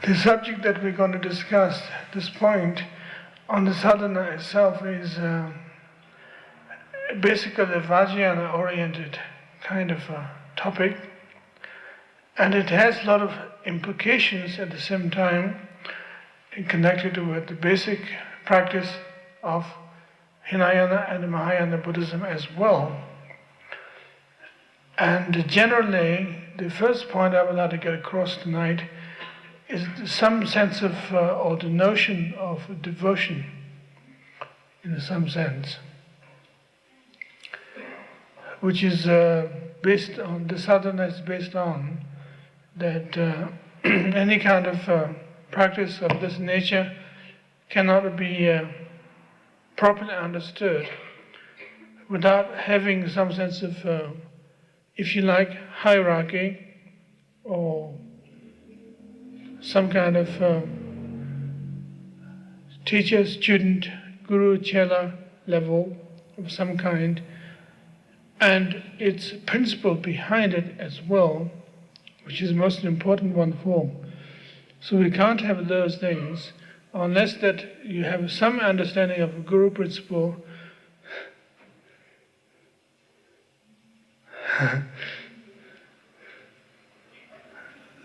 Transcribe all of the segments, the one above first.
The subject that we're going to discuss at this point on the sadhana itself is basically a vajrayana-oriented kind of topic, and it has a lot of implications at the same time connected with the basic practice of Hinayana and Mahayana Buddhism as well. And generally, the first point I would like to get across tonight is some sense of, or the notion of devotion, in some sense, which is based on, the sadhana is based on that any kind of practice of this nature cannot be properly understood without having some sense of, if you like, hierarchy or some kind of teacher, student, guru, chela level of some kind, and its principle behind it as well, which is the most important one for. So we can't have those things unless that you have some understanding of a guru principle.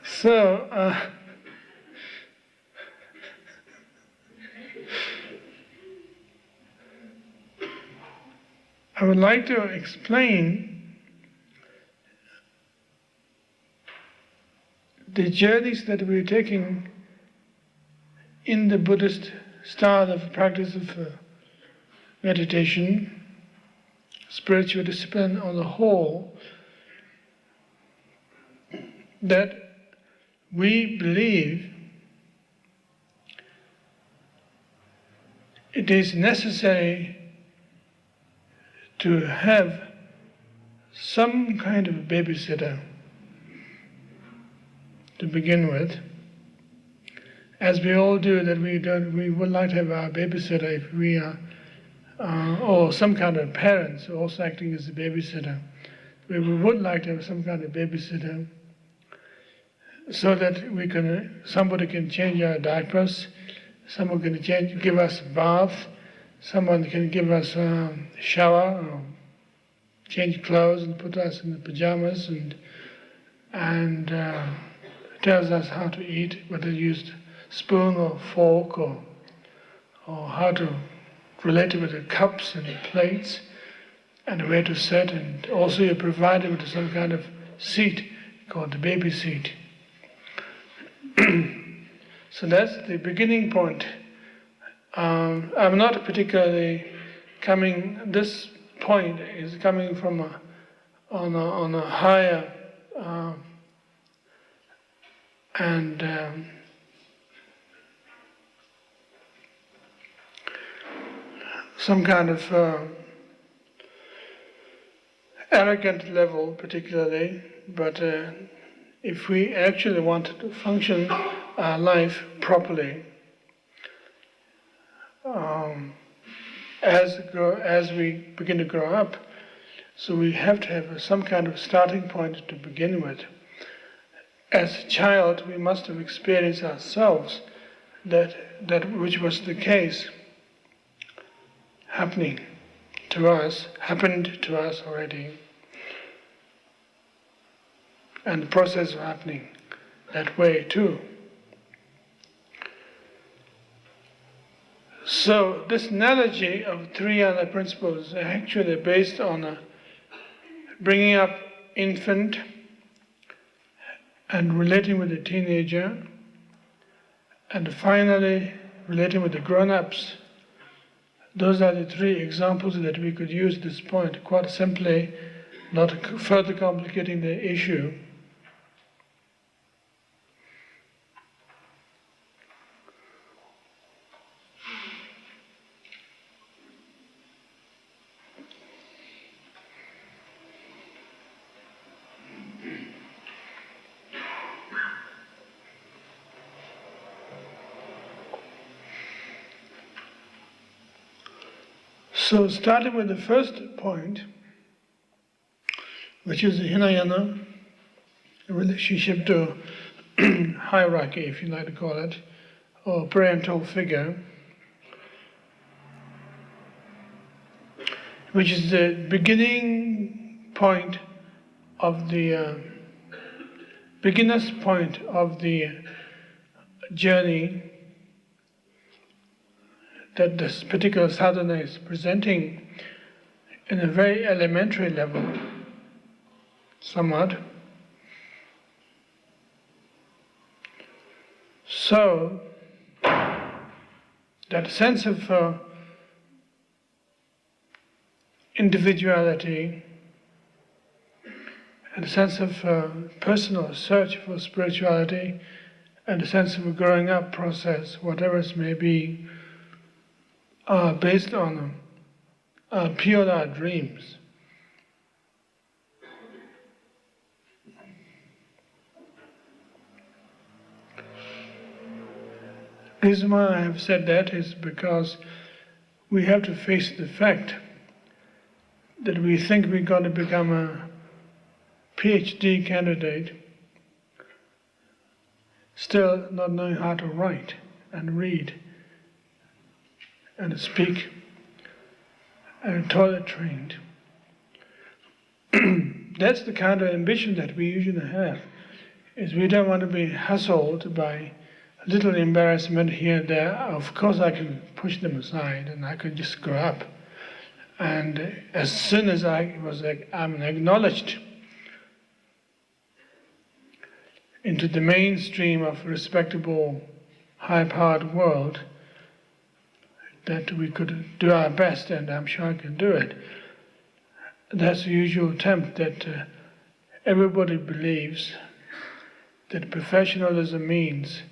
So, I would like to explain the journeys that we're taking in the Buddhist style of practice of meditation, spiritual discipline on the whole, that we believe it is necessary to have some kind of babysitter to begin with, as we all do, that we would like to have our babysitter if we are, or some kind of parents also acting as a babysitter. We would like to have some kind of babysitter so that somebody can change our diapers, someone can give us a bath, someone can give us a shower, or change clothes and put us in the pajamas, and tells us how to eat, whether to use spoon or fork, or how to relate with the cups and the plates, and where to sit, and also you're provided with some kind of seat called the baby seat. So that's the beginning point. I'm not particularly this point is coming from on a higher and some kind of arrogant level particularly, but if we actually want to function our life properly, as we begin to grow up, so we have to have some kind of starting point to begin with. As a child, we must have experienced ourselves that which was the case happened to us already, and the process of happening that way too. So this analogy of Triyana principles is actually based on bringing up infant and relating with the teenager, and finally relating with the grown-ups. Those are the three examples that we could use at this point, quite simply, not further complicating the issue. So starting with the first point, which is the Hinayana, relationship to hierarchy, if you like to call it, or parental figure, which is the beginning point of the beginner's point of the journey that this particular sadhana is presenting in a very elementary level, somewhat. So, that sense of individuality and a sense of personal search for spirituality and a sense of a growing up process, whatever it may be, are based on pure our dreams. The reason why I have said that is because we have to face the fact that we think we're going to become a PhD candidate, still not knowing how to write and read and speak and toilet trained. That's the kind of ambition that we usually have, is we don't want to be hustled by a little embarrassment here and there. Of course I can push them aside and I can just grow up. And as soon as I'm acknowledged into the mainstream of respectable, high-powered world, that we could do our best, and I'm sure I can do it. That's the usual attempt that everybody believes that professionalism means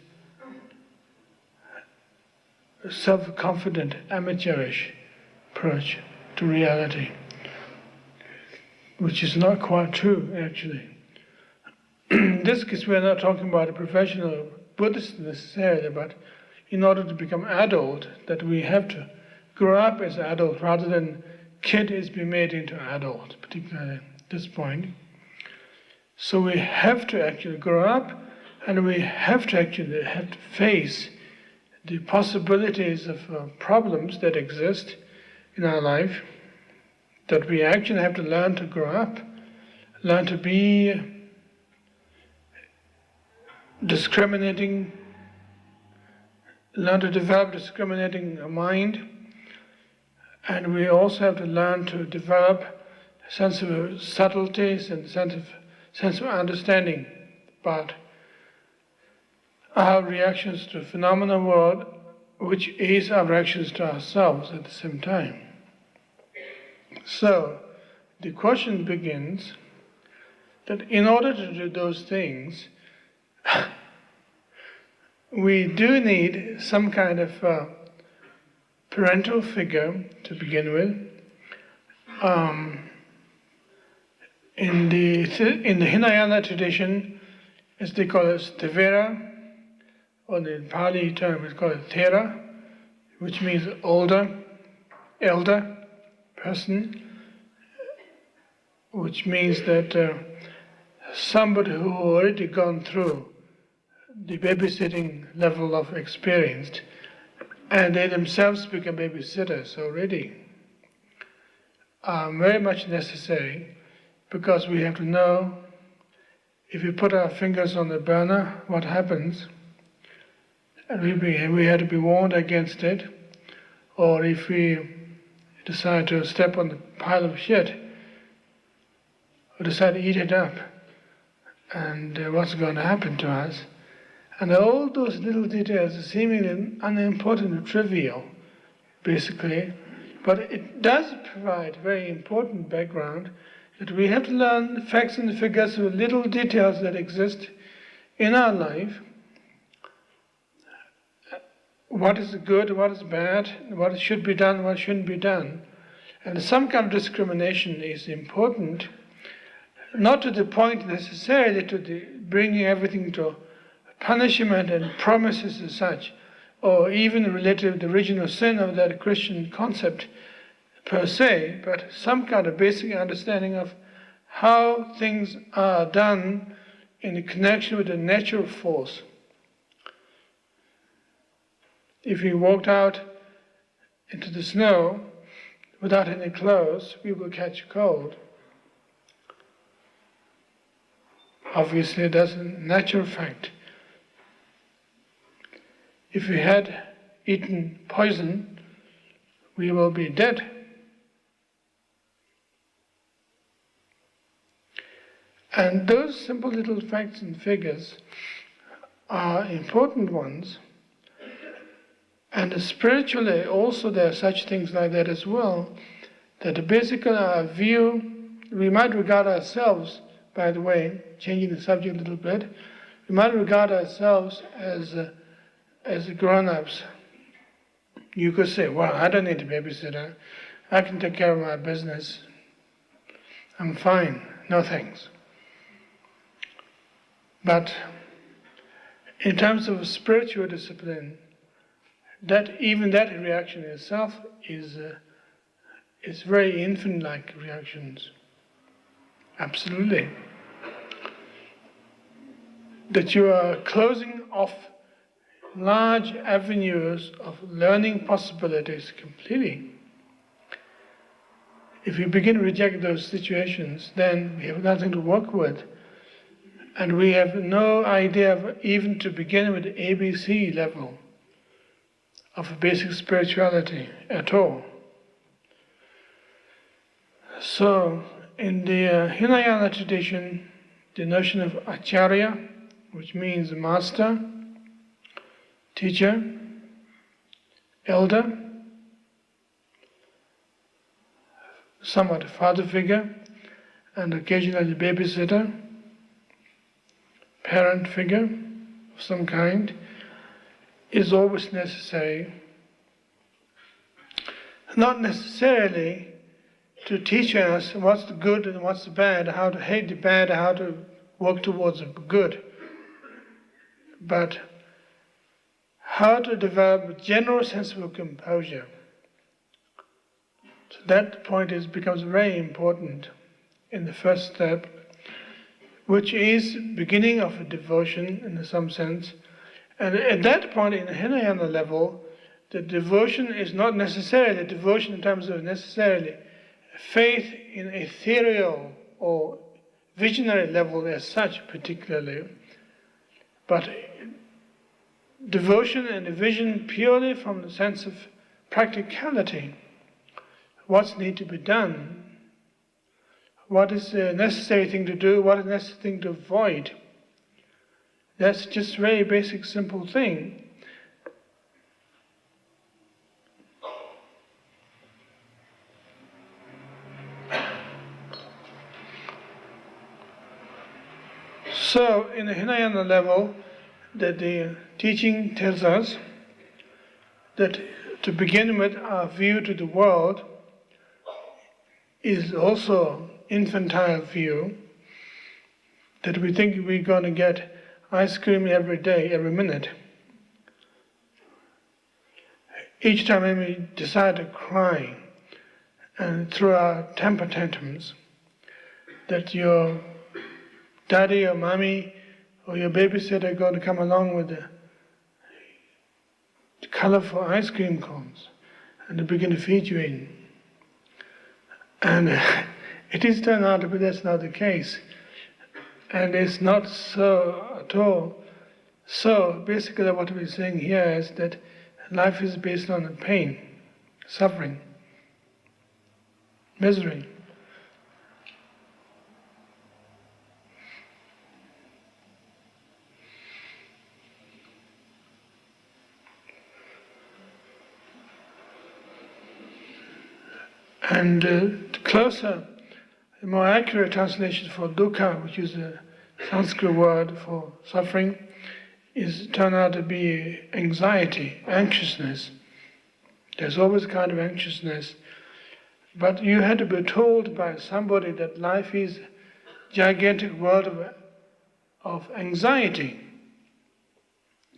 a self-confident, amateurish approach to reality, which is not quite true, actually. In this case, we're not talking about a professional Buddhist necessarily, but in order to become adult, that we have to grow up as adult rather than kid is being made into adult, particularly at this point. So we have to actually grow up, and we have to face the possibilities of problems that exist in our life, that we actually have to learn to grow up, learn to be discriminating, learn to develop discriminating mind, and we also have to learn to develop a sense of subtleties and sense of understanding about our reactions to the phenomenal world, which is our reactions to ourselves at the same time. So, the question begins that in order to do those things, we do need some kind of parental figure to begin with. In the Hinayana tradition, as they call it, Tevera, or the Pali term is called Thera, which means elder person, which means that somebody who already gone through the babysitting level of experience, and they themselves become babysitters already, are very much necessary, because we have to know if we put our fingers on the burner, what happens, and we have to be warned against it, or if we decide to step on the pile of shit, or decide to eat it up, and what's going to happen to us. And all those little details are seemingly unimportant and trivial, basically, but it does provide very important background that we have to learn the facts and the figures of little details that exist in our life. What is good, what is bad, what should be done, what shouldn't be done. And some kind of discrimination is important, not to the point necessarily to bringing everything to punishment and promises as such, or even related to the original sin of that Christian concept per se, but some kind of basic understanding of how things are done in connection with the natural force If we walked out into the snow without any clothes, we will catch a cold. Obviously, that's a natural fact. If we had eaten poison, we will be dead. And those simple little facts and figures are important ones. And spiritually also there are such things like that as well, that basically our view, we might regard ourselves, by the way, changing the subject a little bit, we might regard ourselves as grown-ups. You could say, well, I don't need a babysitter, I can take care of my business, I'm fine, no thanks. But in terms of spiritual discipline, even that reaction itself is very infant-like reactions. Absolutely. That you are closing off large avenues of learning possibilities completely. If we begin to reject those situations, then we have nothing to work with. And we have no idea of even to begin with the ABC level of basic spirituality at all. So, in the Hinayana tradition, the notion of acharya, which means master, teacher, elder, somewhat father figure, and occasionally babysitter, parent figure of some kind, is always necessary. Not necessarily to teach us what's the good and what's the bad, how to hate the bad, how to work towards the good, but how to develop a general sense of composure. So that point becomes very important in the first step, which is beginning of a devotion in some sense. And at that point in the Hinayana level, the devotion is not necessarily devotion in terms of necessarily faith in ethereal or visionary level as such particularly, but devotion and a vision purely from the sense of practicality. What's need to be done? What is the necessary thing to do? What is the necessary thing to avoid? That's just a very basic, simple thing. So, in the Hinayana level, that the teaching tells us that to begin with, our view to the world is also infantile view, that we think we're going to get ice cream every day, every minute. Each time when we decide to cry and throw our temper tantrums, that your daddy or mommy or your babysitter are going to come along with the colorful ice cream cones and to begin to feed you in. And it is turned out that that's not the case. And it's not so at all. So basically what we're saying here is that life is based on pain, suffering, misery. And closer, a more accurate translation for dukkha, which is a Sanskrit word for suffering, is turned out to be anxiety, anxiousness. There's always a kind of anxiousness. But you had to be told by somebody that life is a gigantic world of anxiety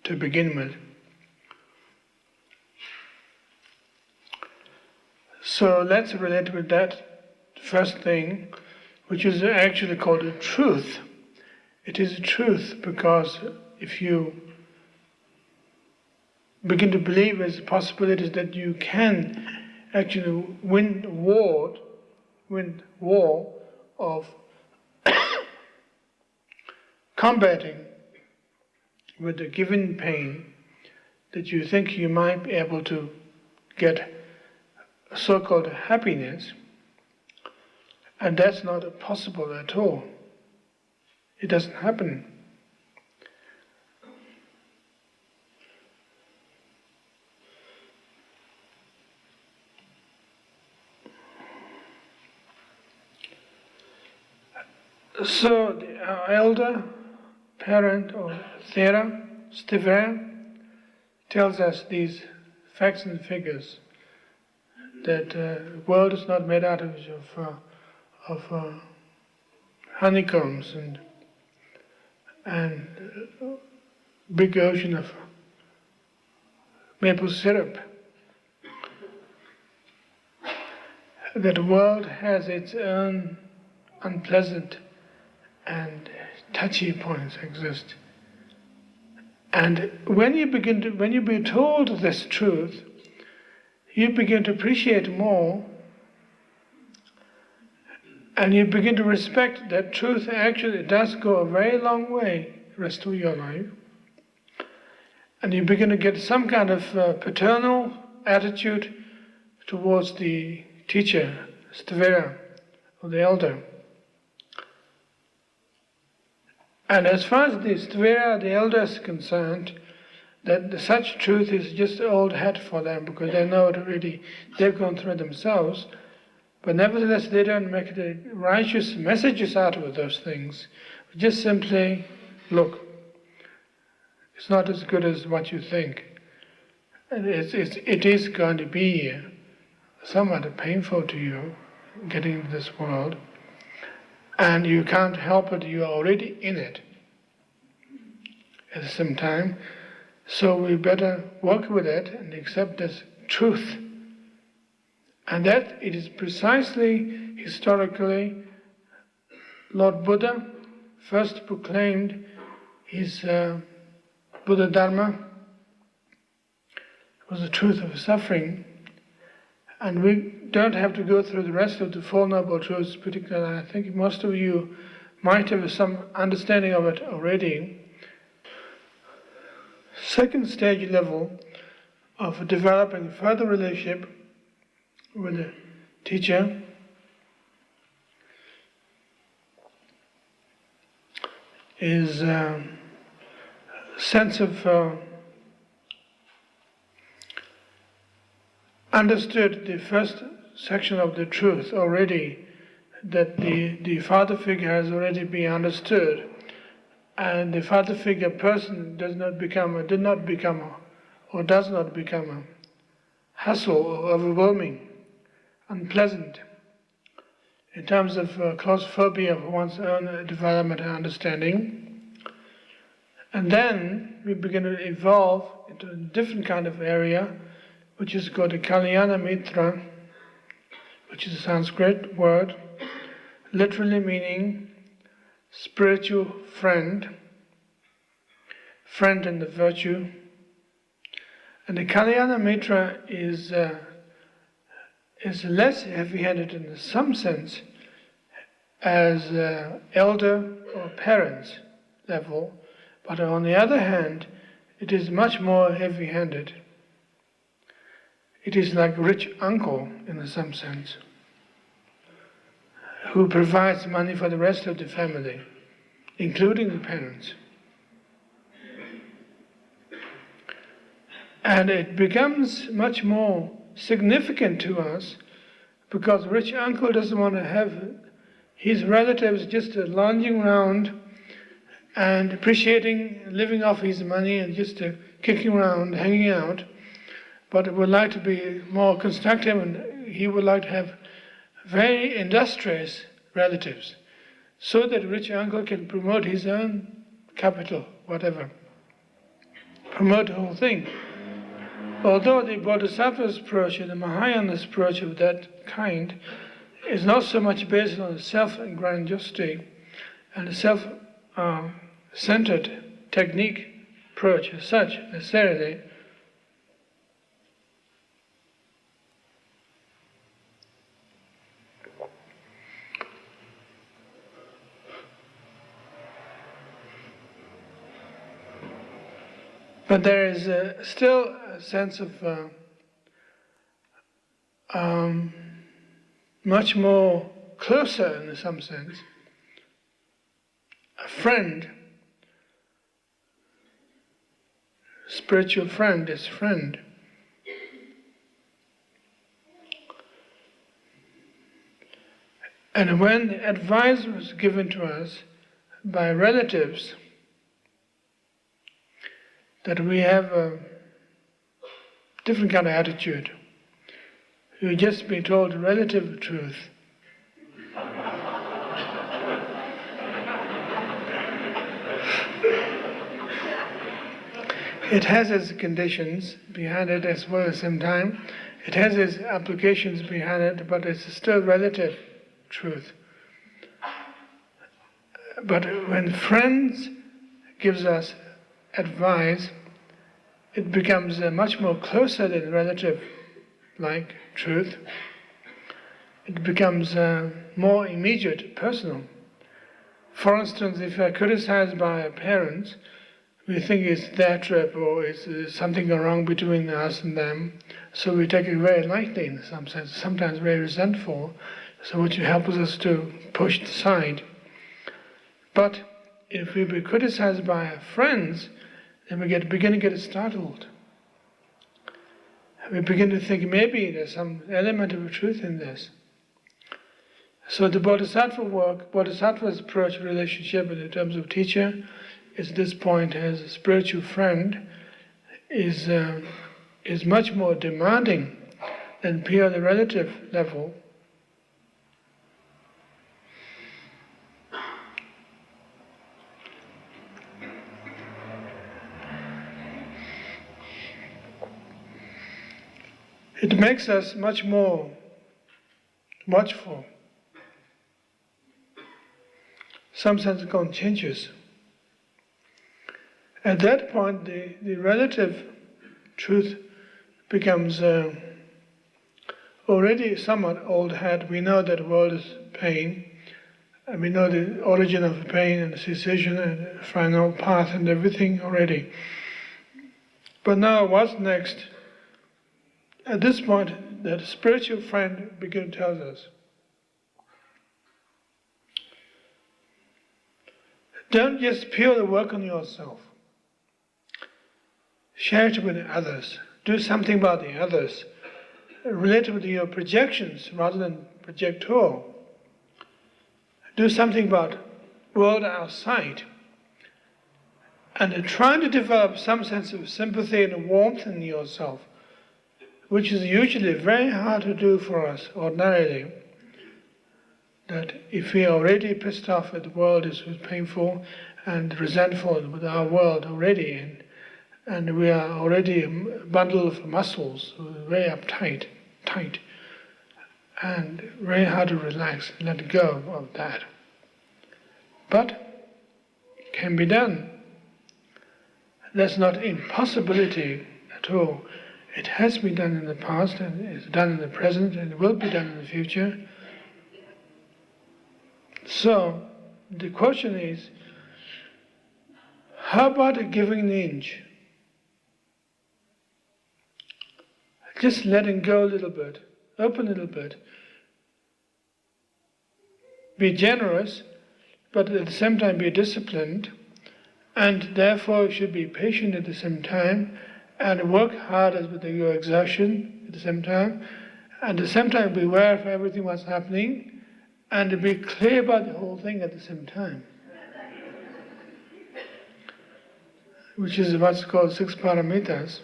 to begin with. So let's relate with that first thing, which is actually called a truth. It is a truth because if you begin to believe as possibilities that you can actually win war of combating with the given pain, that you think you might be able to get so-called happiness, and that's not possible at all. It doesn't happen. So our elder parent or Thera, Stivera, tells us these facts and figures, that the world is not made out of honeycombs and big ocean of maple syrup. That the world has its own unpleasant and touchy points exist. And when you be told this truth, you begin to appreciate more, and you begin to respect that truth. Actually, it does go a very long way the rest of your life. And you begin to get some kind of paternal attitude towards the teacher, Stivera, or the elder. And as far as the Stivera, the elder, is concerned, that such truth is just old hat for them, because they know it already, they've gone through it themselves. But nevertheless, they don't make the righteous messages out of those things. Just simply, look, it's not as good as what you think. And it is going to be somewhat painful to you getting into this world. And you can't help it, you are already in it at the same time. So we better work with it and accept this truth. And that it is precisely, historically, Lord Buddha first proclaimed his Buddha Dharma. It was the truth of suffering. And we don't have to go through the rest of the Four Noble Truths, particularly. I think most of you might have some understanding of it already. Second stage level of developing further relationship with the teacher is a sense of understood the first section of the truth already, that the father figure has already been understood, and the father figure person does not become a hassle or overwhelming, unpleasant in terms of claustrophobia of one's own development and understanding. And then we begin to evolve into a different kind of area, which is called the Kalyana Mitra, which is a Sanskrit word, literally meaning spiritual friend, friend in the virtue. And the Kalyana Mitra is less heavy-handed in some sense as elder or parents level, but on the other hand, it is much more heavy-handed. It is like rich uncle in some sense, who provides money for the rest of the family, including the parents. And it becomes much more significant to us because rich uncle doesn't want to have his relatives just lounging around and appreciating living off his money and just kicking around, hanging out, but would like to be more constructive, and he would like to have very industrious relatives so that rich uncle can promote his own capital, whatever, promote the whole thing. Although the Bodhisattva's approach and the Mahayana approach of that kind is not so much based on self-grandiosity and a self-centered technique approach as such, necessarily, But there is still a sense of much more closer, in some sense, a friend, spiritual friend is friend. And when advice was given to us by relatives that we have a different kind of attitude, you just be told relative truth. It has its conditions behind it as well at the same time. It has its applications behind it, but it's still relative truth. But when friends gives us advice, it becomes much more closer than relative like truth. It becomes more immediate, personal. For instance, if we are criticized by our parents, we think it's their trip or it's something wrong between us and them, so we take it very lightly in some sense, sometimes very resentful, so which helps us to push it aside. But if we be criticized by our friends, then we begin to get startled. We begin to think maybe there's some element of truth in this. So the Bodhisattva's approach to relationship in terms of teacher is this point as a spiritual friend is much more demanding than pure the relative level. It makes us much more watchful. Some sense conscientious. At that point, the relative truth becomes already somewhat old hat. We know that the world is pain, and we know the origin of the pain and the cessation and the final path and everything already. But now, what's next? At this point, that spiritual friend begins to tell us, don't just purely work on yourself. Share it with others. Do something about the others. Relate to your projections rather than projector. Do something about world outside. And try to develop some sense of sympathy and warmth in yourself, which is usually very hard to do for us ordinarily. That if we are already pissed off that the world is painful and resentful with our world already, and we are already a bundle of muscles, very uptight, tight, and very hard to relax, let go of that. But it can be done. That's not impossibility at all. It has been done in the past, and it's done in the present, and it will be done in the future. So, the question is, how about giving an inch? Just letting go a little bit, open a little bit. Be generous, but at the same time be disciplined, and therefore you should be patient at the same time, and work hard with your exertion at the same time, and at the same time be aware of everything what's happening, and to be clear about the whole thing at the same time. Which is what's called 6 paramitas.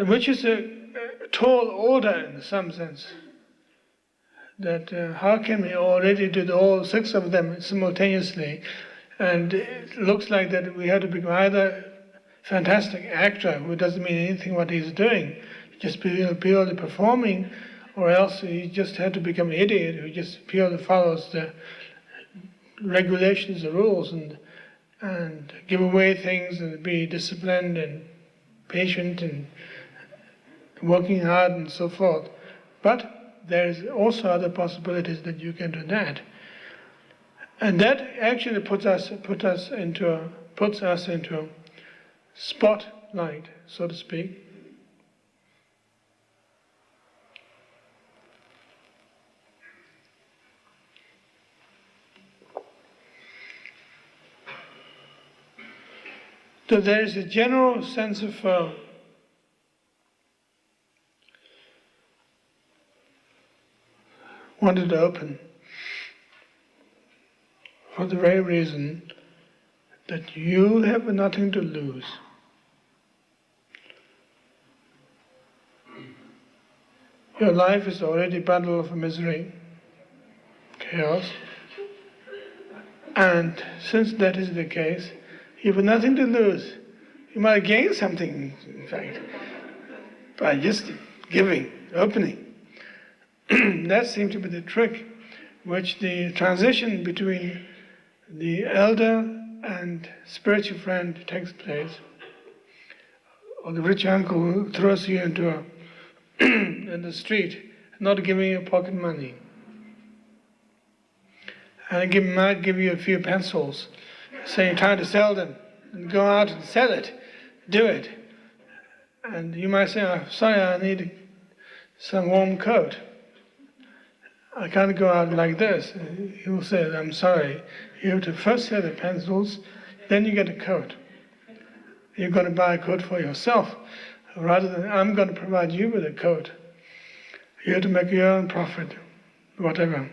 Which is a tall order in some sense. That how can we already do all 6 of them simultaneously? And it looks like that we have to become either fantastic actor who doesn't mean anything what he's doing, just purely performing, or else he just had to become an idiot who just purely follows the regulations, the rules, and give away things and be disciplined and patient and working hard and so forth. But there's also other possibilities that you can do that. And that actually puts us into a spotlight, so to speak. So there is a general sense of wanted to open for the very reason that you have nothing to lose. Your life is already a bundle of misery, chaos, and since that is the case, you have nothing to lose. You might gain something, in fact, by just giving, opening. That seems to be the trick, which the transition between the elder and spiritual friend takes place. Or the rich uncle who throws you into in the street, not giving you pocket money. And might give you a few pencils, saying try to sell them, and go out and sell it, do it. And you might say, oh, sorry, I need some warm coat. I can't go out like this. He will say, I'm sorry, you have to first sell the pencils, then you get a coat. You're going to buy a coat for yourself, rather than I'm going to provide you with a coat. You have to make your own profit, whatever.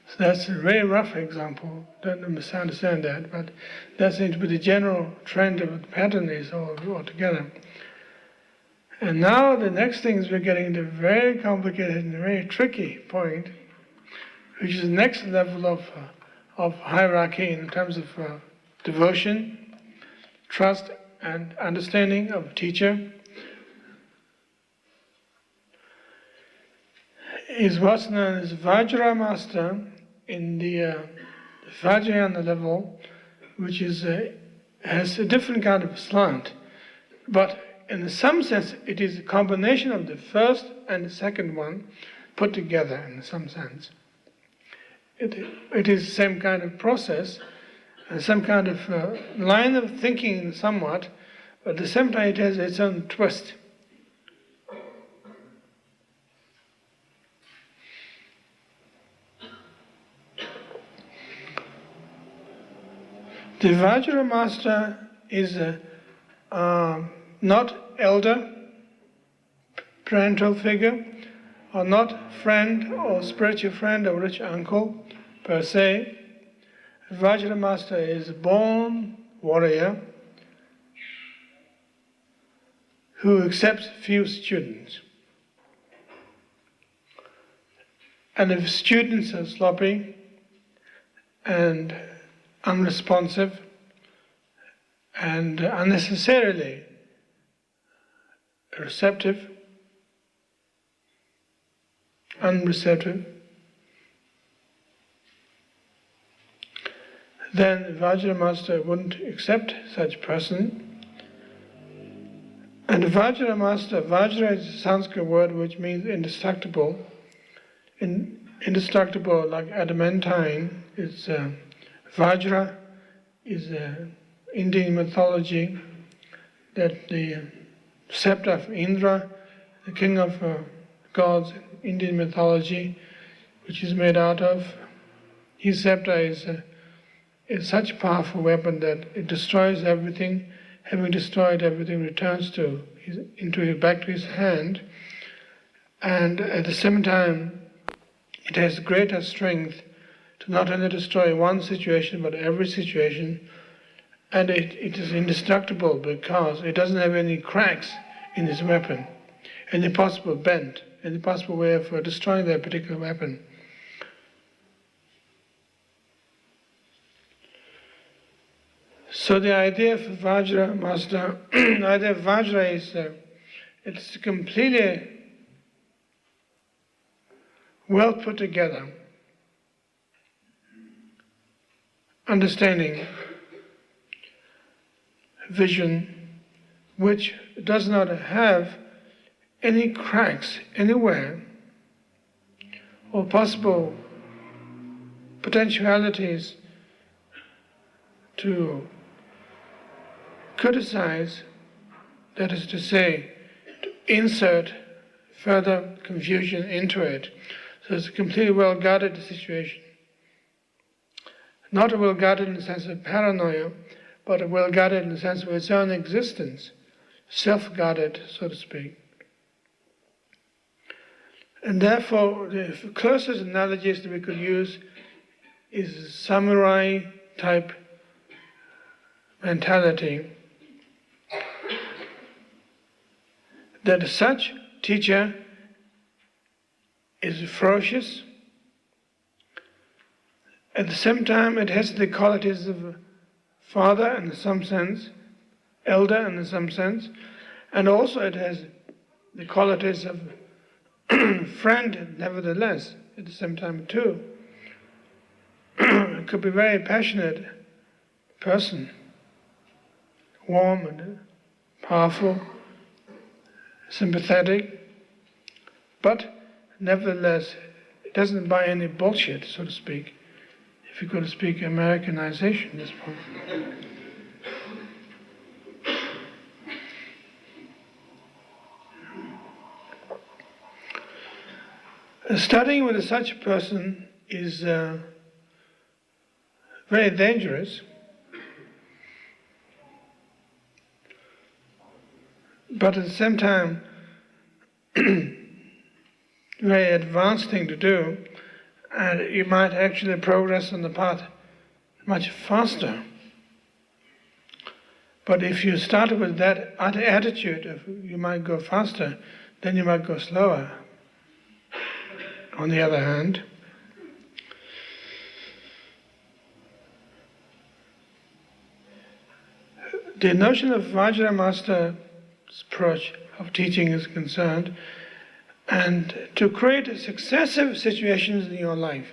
So that's a very rough example. Don't misunderstand that, but that seems to be the general trend of the pattern is altogether. And now the next thing is we're getting into a very complicated and very tricky point, which is the next level of hierarchy in terms of devotion, trust, and understanding of a teacher. Is what's known as Vajra Master in the Vajrayana level, which has a different kind of slant. But in some sense, it is a combination of the first and the second one put together in some sense. It is the same kind of process, and some kind of line of thinking somewhat, but at the same time it has its own twist. The Vajra Master is not elder, parental figure, or not friend or spiritual friend or rich uncle per se. Vajra Master is a born warrior who accepts few students. And if students are sloppy and unresponsive and unnecessarily unreceptive, then the Vajra Master wouldn't accept such person. And Vajra Master, Vajra is a Sanskrit word which means indestructible. Indestructible like adamantine. It's Vajra is Indian mythology that the scepter of Indra, the king of gods, Indian mythology, which is made out of, his scepter is such a powerful weapon that it destroys everything. Having destroyed everything, returns back to his hand, and at the same time, it has greater strength to not only destroy one situation but every situation, and it is indestructible because it doesn't have any cracks in its weapon, any possible bend, any possible way of destroying that particular weapon. So the idea of Vajra Master, the idea of Vajra is it's completely well put together understanding, vision, which does not have any cracks anywhere or possible potentialities to criticize, that is to say, to insert further confusion into it. So it's a completely well-guarded situation. Not well-guarded in the sense of paranoia, but well-guarded in the sense of its own existence, self-guarded, so to speak. And therefore, the closest analogies that we could use is samurai-type mentality, that such teacher is ferocious. At the same time, it has the qualities of father in some sense, elder in some sense, and also it has the qualities of friend nevertheless at the same time too. It could be a very passionate person, warm and powerful, sympathetic, but nevertheless it doesn't buy any bullshit, so to speak, if you could speak Americanization at this point. Studying with such a person is very dangerous, but at the same time very advanced thing to do, and you might actually progress on the path much faster. But if you start with that attitude of you might go faster, then you might go slower. On the other hand, the notion of Vajra Master's approach of teaching is concerned, and to create successive situations in your life.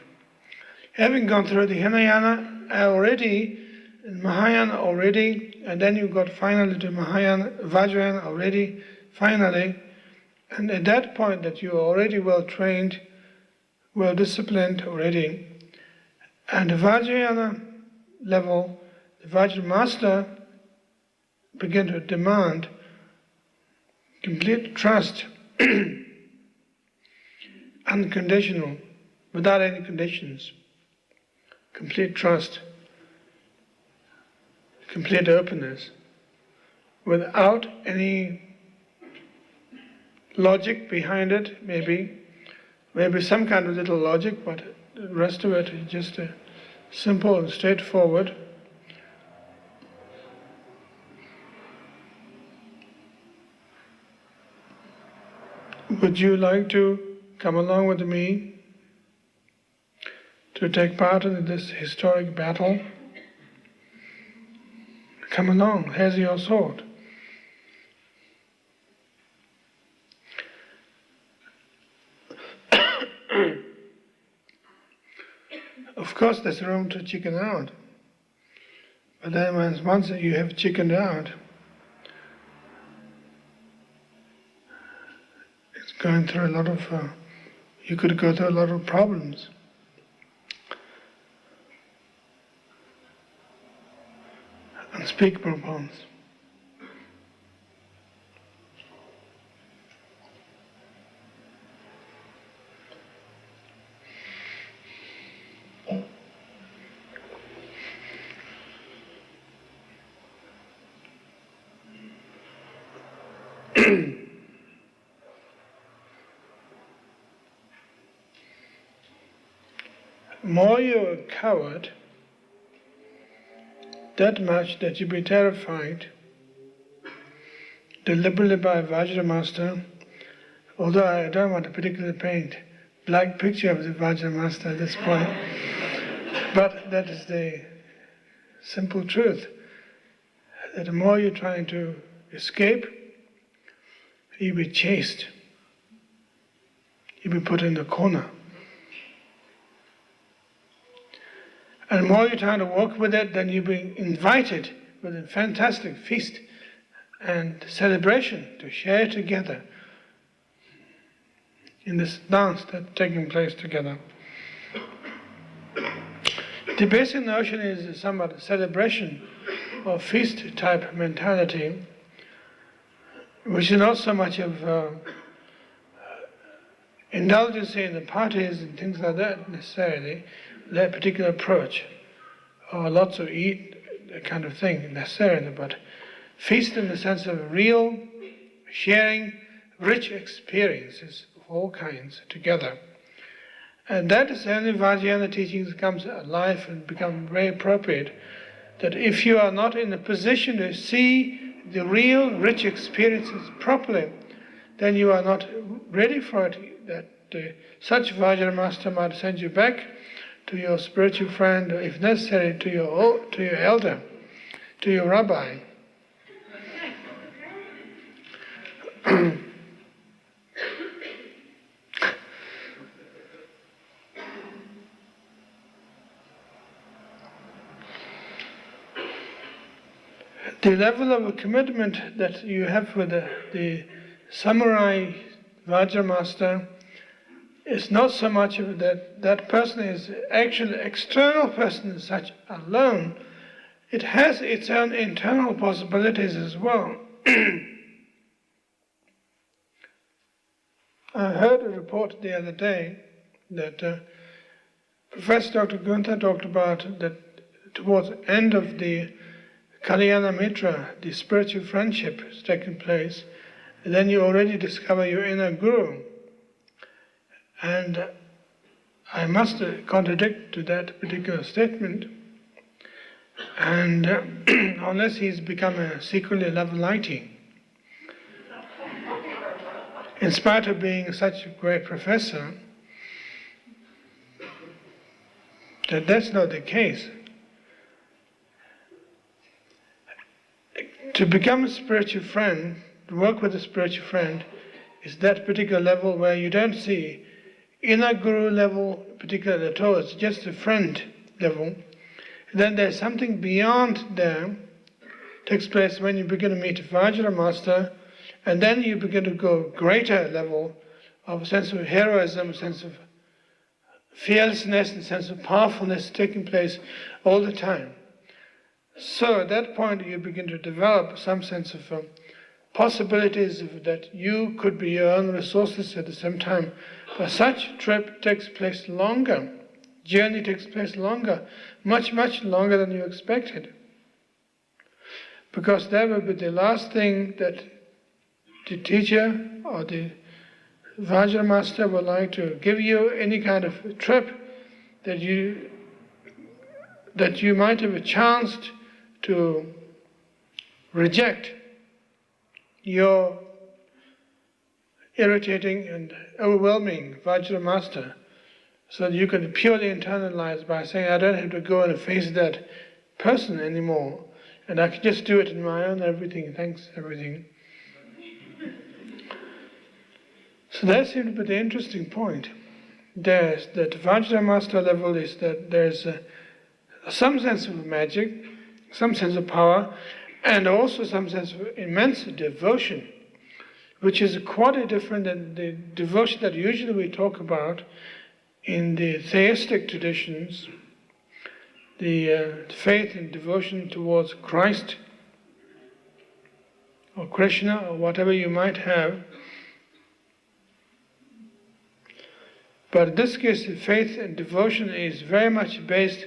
Having gone through the Hinayana already, and Mahayana already, and then you got finally to Mahayana, Vajrayana already, finally, and at that point that you are already well trained, well disciplined already, and the Vajrayana level, the Vajra Master begin to demand complete trust, unconditional, without any conditions, complete trust, complete openness, without any logic behind it, maybe some kind of little logic, but the rest of it is just simple and straightforward. Would you like to come along with me to take part in this historic battle? Come along, here's your sword. Of course there's room to chicken out, but then once you have chickened out, it's going through a lot of, you could go through a lot of problems. Unspeakable problems. More you're a coward, that much that you be terrified, deliberately by a Vajra Master, although I don't want to particularly paint black picture of the Vajra Master at this point, but that is the simple truth, that the more you're trying to escape, you'll be chased, you'll be put in the corner. And the more you're trying to work with it, then you'll be invited with a fantastic feast and celebration to share together in this dance that's taking place together. The basic notion is somewhat a celebration or feast type mentality, which is not so much of indulgence in the parties and things like that necessarily, that particular approach, or lots of eat, that kind of thing necessarily, but feast in the sense of real sharing rich experiences of all kinds together. And that is only Vajrayana teachings comes alive and become very appropriate, that if you are not in a position to see the real rich experiences properly, then you are not ready for it, that such Vajra master might send you back to your spiritual friend, or if necessary to your elder, to your rabbi. The level of commitment that you have with the samurai Vajra master is not so much that that person is actually external person as such alone. It has its own internal possibilities as well. I heard a report the other day that Professor Dr. Gunther talked about that towards the end of the Kalyana Mitra, the spiritual friendship is taking place, and then you already discover your inner guru. And I must contradict to that particular statement, and unless he's become a secretly level-lighting. In spite of being such a great professor, that's not the case. To become a spiritual friend, to work with a spiritual friend, is that particular level where you don't see inner guru level particularly at all, it's just a friend level. Then there's something beyond there, takes place when you begin to meet a Vajra master, and then you begin to go greater level of a sense of heroism, a sense of fearlessness, and a sense of powerfulness taking place all the time. So at that point you begin to develop some sense of possibilities that you could be your own resources at the same time. But such trip takes place longer, journey takes place longer, much, much longer than you expected. Because that will be the last thing that the teacher or the Vajra master would like to give you, any kind of trip that you might have a chance to reject your irritating and overwhelming Vajra master, so that you can purely internalize by saying, I don't have to go and face that person anymore, and I can just do it in my own everything, thanks, everything. So that seems to be the interesting point. There's that Vajra master level is that there's some sense of magic, some sense of power, and also some sense of immense devotion, which is quite different than the devotion that usually we talk about in the theistic traditions, the faith and devotion towards Christ or Krishna or whatever you might have. But in this case, the faith and devotion is very much based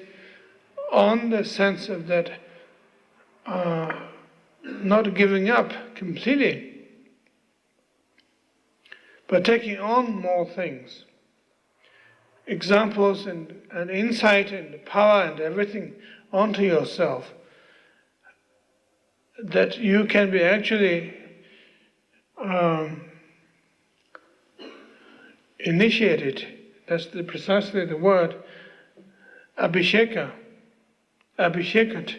on the sense of that not giving up completely, but taking on more things. Examples and insight and power and everything onto yourself, that you can be actually initiated. That's precisely the word, abhisheka, abhishekat.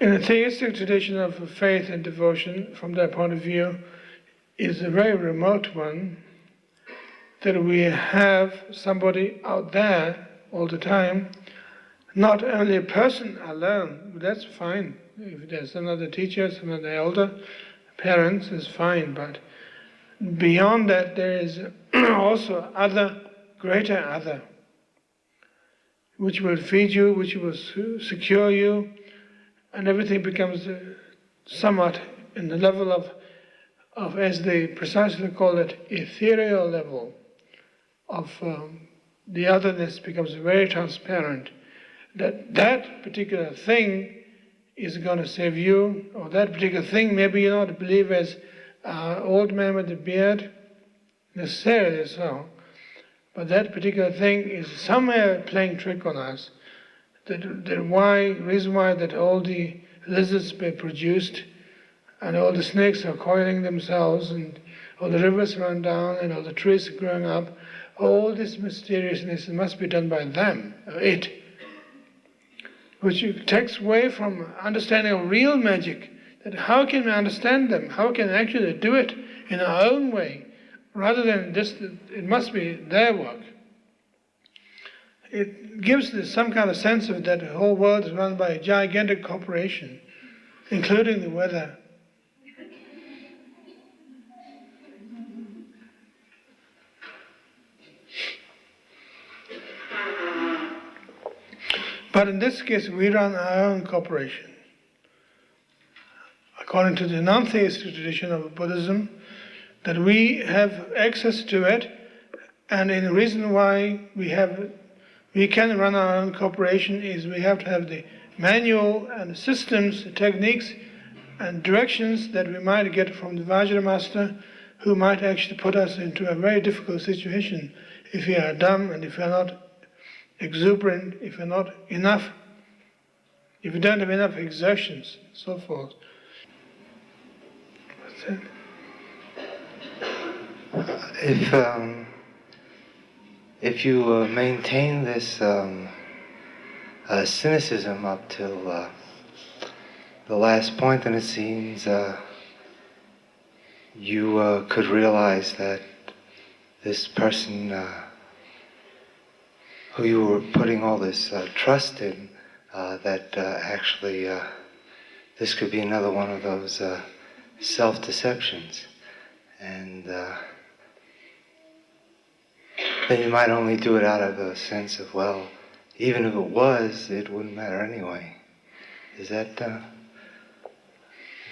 In the theistic tradition of faith and devotion, from that point of view, is a very remote one, that we have somebody out there all the time, not only a person alone, but that's fine. If there's another teacher, some other elder, parents, is fine, but Beyond that, there is also other, greater other, which will feed you, which will secure you, and everything becomes somewhat in the level of, as they precisely call it, ethereal level of the otherness becomes very transparent. That particular thing is going to save you, or that particular thing, maybe you don't believe as old man with the beard, necessarily so, but that particular thing is somewhere playing trick on us. The reason why that all the lizards were produced, and all the snakes are coiling themselves, and all the rivers run down, and all the trees are growing up, all this mysteriousness must be done by them, or it, which takes away from understanding of real magic, that how can we understand them, how can we actually do it in our own way, rather than just, it must be their work. It gives some kind of sense of that the whole world is run by a gigantic corporation, including the weather. But in this case, we run our own corporation. According to the non-theistic tradition of Buddhism, that we have access to it, and the reason why we can run our own corporation is we have to have the manual and the systems, the techniques and directions that we might get from the Vajra master, who might actually put us into a very difficult situation if we are dumb and if we are not exuberant, if we're not enough, if we don't have enough exertions, and so forth. What's that? If you maintain this cynicism up till the last point, then it seems you could realize that this person who you were putting all this trust in, that actually this could be another one of those self-deceptions. And then you might only do it out of a sense of, well, even if it was, it wouldn't matter anyway. Is that... I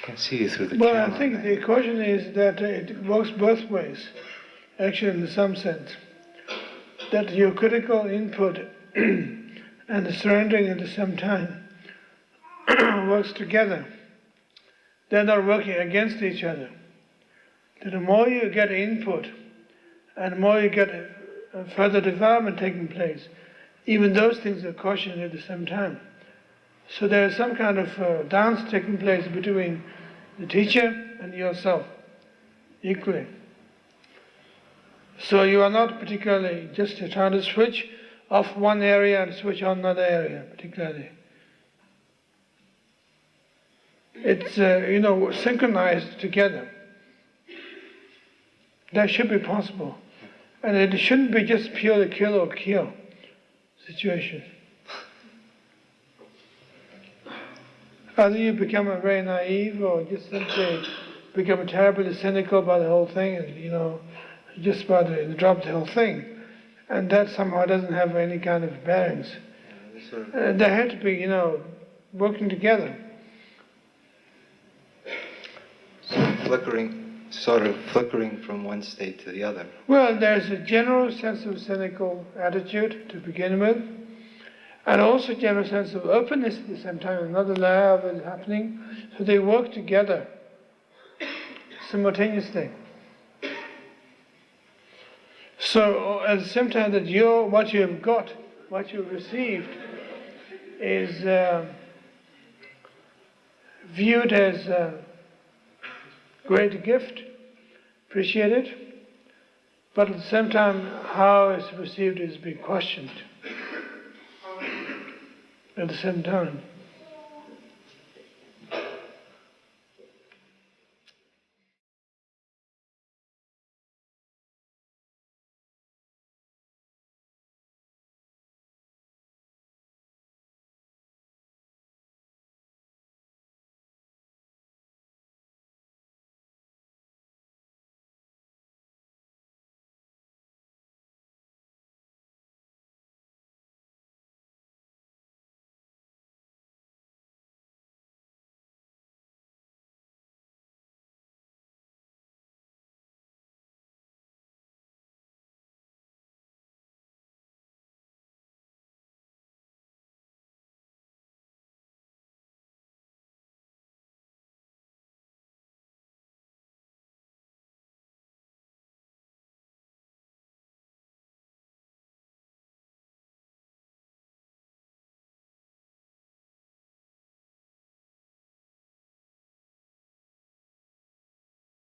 can see you through the camera. Well, I think the question is that it works both ways, actually in some sense. That your critical input and the surrendering at the same time works together. They're not working against each other. The more you get input and the more you get further development taking place, even those things are cautioned at the same time. So there is some kind of dance taking place between the teacher and yourself, equally. So you are not particularly just trying to switch off one area and switch on another area, particularly. It's, synchronized together. That should be possible. And it shouldn't be just purely kill or kill situation. Either you become very naive or just simply become terribly cynical about the whole thing and, just about to drop the whole thing. And that somehow doesn't have any kind of bearings. They have to be, working together. Sort of flickering from one state to the other. Well, there's a general sense of cynical attitude to begin with, and also a general sense of openness at the same time, another layer of it happening. So they work together simultaneously. So at the same time that what you have got, what you've received, is viewed as a great gift, appreciated, but at the same time how it's received is being questioned at the same time.